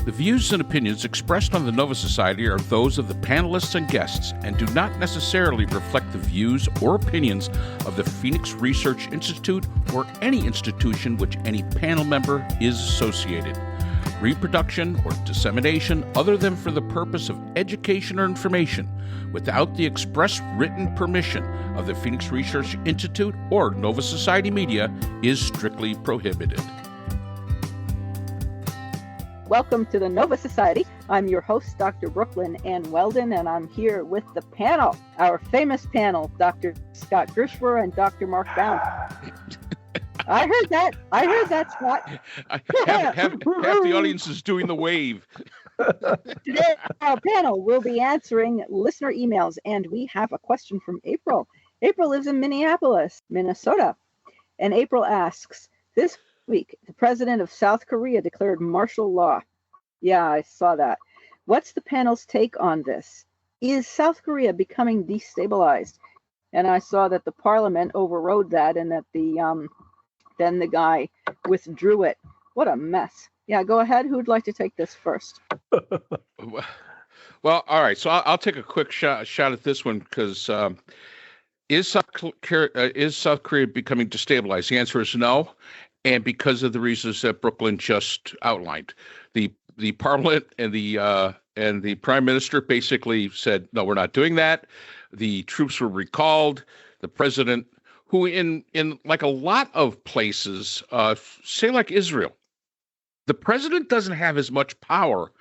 The views and opinions expressed on the Nova Society are those of the panelists and guests and do not necessarily reflect the views or opinions of the Phoenix Research Institute or any institution which any panel member is associated. Reproduction or dissemination other than for the purpose of education or information without the express written permission of the Phoenix Research Institute or Nova Society Media is strictly prohibited. Welcome to the Nova Society. I'm your host, Dr. Brooklyn Ann Weldon, and I'm here with the panel, our famous panel, Dr. Scott Gershwer and Dr. Mark Bound. I heard that, Scott. Half the audience is doing the wave. Today, our panel will be answering listener emails, and we have a question from April. April lives in Minneapolis, Minnesota, and April asks, this week, the president of South Korea declared martial law. Yeah, I saw that. What's the panel's take on this? Is South Korea becoming destabilized? And I saw that the parliament overrode that and that then the guy withdrew it. What a mess. Yeah, go ahead. Who'd like to take this first? Well, all right. So I'll take a quick shot at this one because is South Korea becoming destabilized? The answer is no. And because of the reasons that Brooklyn just outlined, the parliament and the prime minister basically said, no, we're not doing that. The troops were recalled. The president, who in like a lot of places, say like Israel, the president doesn't have as much power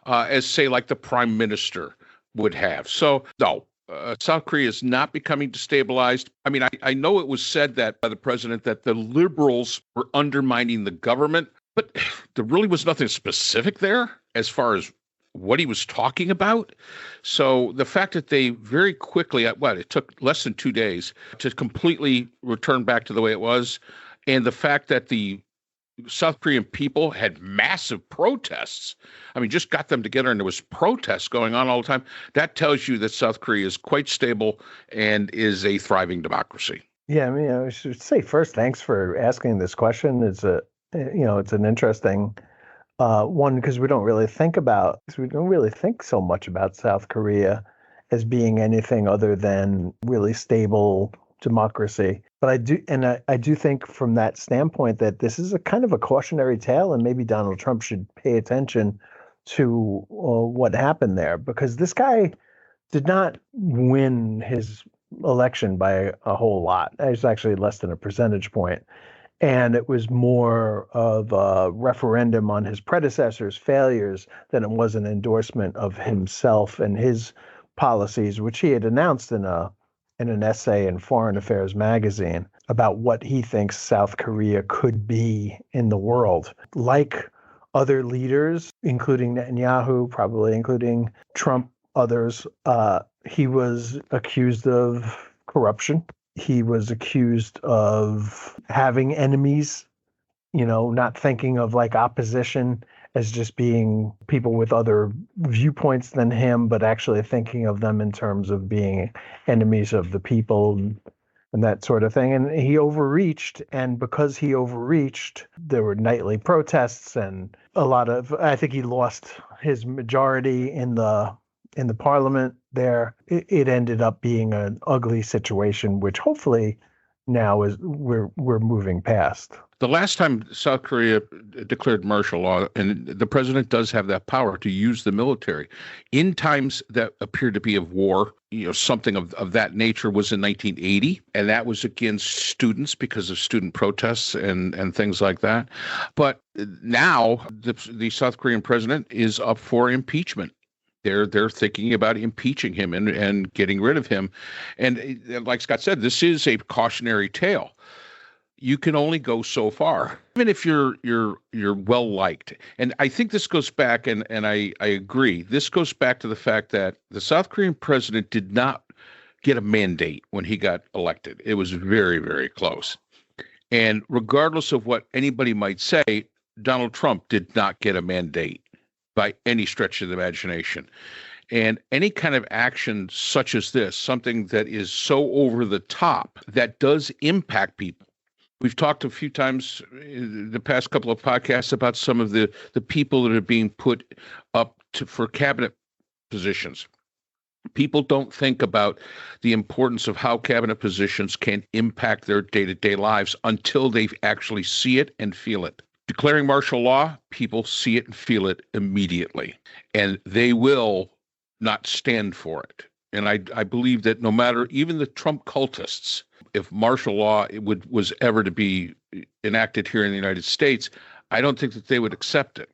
as say like the prime minister would have. So no. South Korea is not becoming destabilized. I mean, I know it was said that by the president that the liberals were undermining the government, but there really was nothing specific there as far as what he was talking about. So the fact that they very quickly, it took less than 2 days to completely return back to the way it was, and the fact that the South Korean people had massive protests. I mean, just got them together and there was protests going on all the time. That tells you that South Korea is quite stable and is a thriving democracy. Yeah, I mean, I should say first, thanks for asking this question. It's an interesting one because we don't really think so much about South Korea as being anything other than really stable democracy. But I do think from that standpoint that this is a kind of a cautionary tale, and maybe Donald Trump should pay attention to what happened there, because this guy did not win his election by a whole lot. It was actually less than a percentage point. And it was more of a referendum on his predecessor's failures than it was an endorsement of himself and his policies, which he had announced in an essay in Foreign Affairs magazine about what he thinks South Korea could be in the world. Like other leaders, including Netanyahu, probably including Trump, others, he was accused of corruption. He was accused of having enemies, not thinking of like opposition as just being people with other viewpoints than him, but actually thinking of them in terms of being enemies of the people and that sort of thing. And he overreached. And because he overreached, there were nightly protests and I think he lost his majority in the parliament there. It ended up being an ugly situation, which hopefully now we're moving past. The last time South Korea declared martial law, and the president does have that power to use the military in times that appear to be of war, something of that nature was in 1980, and that was against students because of student protests and things like that. But now the South Korean president is up for impeachment. They're thinking about impeaching him and getting rid of him. And like Scott said, this is a cautionary tale. You can only go so far, even if you're well liked. And I think this goes back, and I agree. This goes back to the fact that the South Korean president did not get a mandate when he got elected. It was very, very close. And regardless of what anybody might say, Donald Trump did not get a mandate by any stretch of the imagination. And any kind of action such as this, something that is so over the top, that does impact people. We've talked a few times in the past couple of podcasts about some of the people that are being put up for cabinet positions. People don't think about the importance of how cabinet positions can impact their day-to-day lives until they actually see it and feel it. Declaring martial law, people see it and feel it immediately, and they will not stand for it. And I believe that no matter, even the Trump cultists, if martial law was ever to be enacted here in the United States, I don't think that they would accept it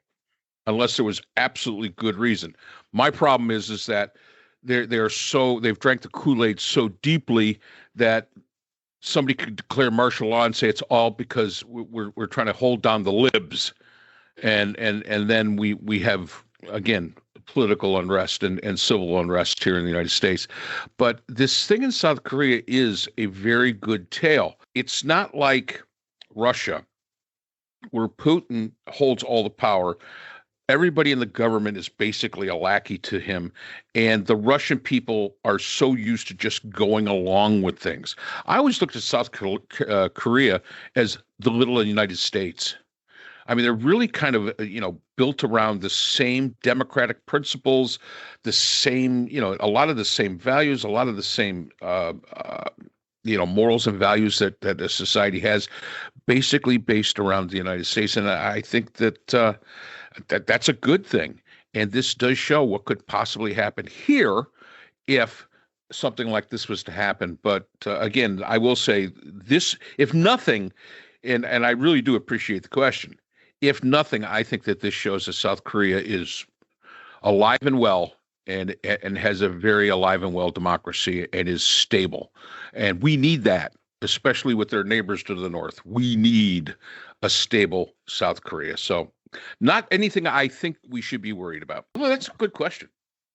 unless there was absolutely good reason. My problem is that they've drank the Kool-Aid so deeply that somebody could declare martial law and say it's all because we're trying to hold down the libs, and then we have, again, political unrest and civil unrest here in the United States. But this thing in South Korea is a very good tale. It's not like Russia, where Putin holds all the power. Everybody in the government is basically a lackey to him, and the Russian people are so used to just going along with things. I always looked at South Korea as the little United States. I mean, they're really kind of, built around the same democratic principles, the same, a lot of the same values, a lot of the same, morals and values that a society has, basically based around the United States. And I think that that's a good thing. And this does show what could possibly happen here if something like this was to happen. But again, I will say this, if nothing, and I really do appreciate the question, if nothing, I think that this shows that South Korea is alive and well and has a very alive and well democracy and is stable. And we need that, especially with their neighbors to the north. We need a stable South Korea. So not anything I think we should be worried about. Well, that's a good question.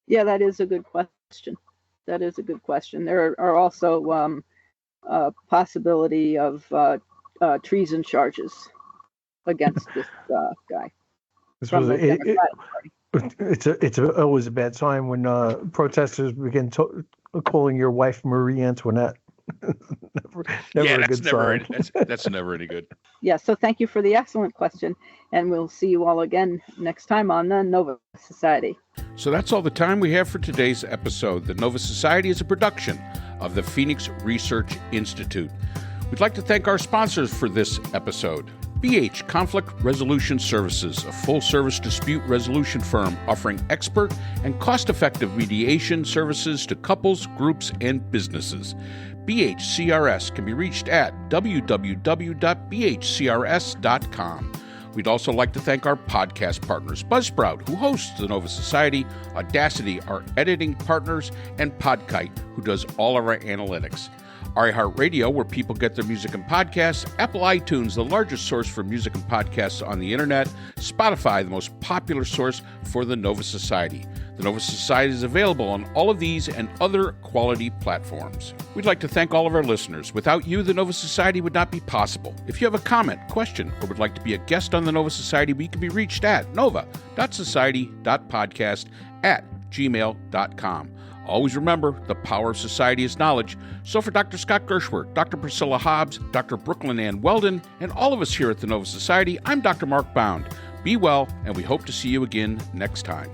Yeah, that is a good question. That is a good question. There are also possibility of treason charges against this guy. It's always a bad sign when protesters begin calling your wife Marie Antoinette. never a good sign. That's never any good. Yeah, so thank you for the excellent question, and we'll see you all again next time on the Nova Society. So that's all the time we have for today's episode. The Nova Society is a production of the Phoenix Research Institute. We'd like to thank our sponsors for this episode. BH Conflict Resolution Services, a full-service dispute resolution firm offering expert and cost-effective mediation services to couples, groups, and businesses. BHCRS can be reached at www.bhcrs.com. We'd also like to thank our podcast partners, Buzzsprout, who hosts the Nova Society, Audacity, our editing partners, and Podkite, who does all of our analytics. IHeart Radio, where people get their music and podcasts, Apple iTunes, the largest source for music and podcasts on the internet, Spotify, the most popular source for the Nova Society. The Nova Society is available on all of these and other quality platforms. We'd like to thank all of our listeners. Without you, the Nova Society would not be possible. If you have a comment, question, or would like to be a guest on the Nova Society, we can be reached at nova.society.podcast@gmail.com. Always remember, the power of society is knowledge. So for Dr. Scott Gershworth, Dr. Priscilla Hobbs, Dr. Brooklyn Ann Weldon, and all of us here at the Nova Society, I'm Dr. Mark Bound. Be well, and we hope to see you again next time.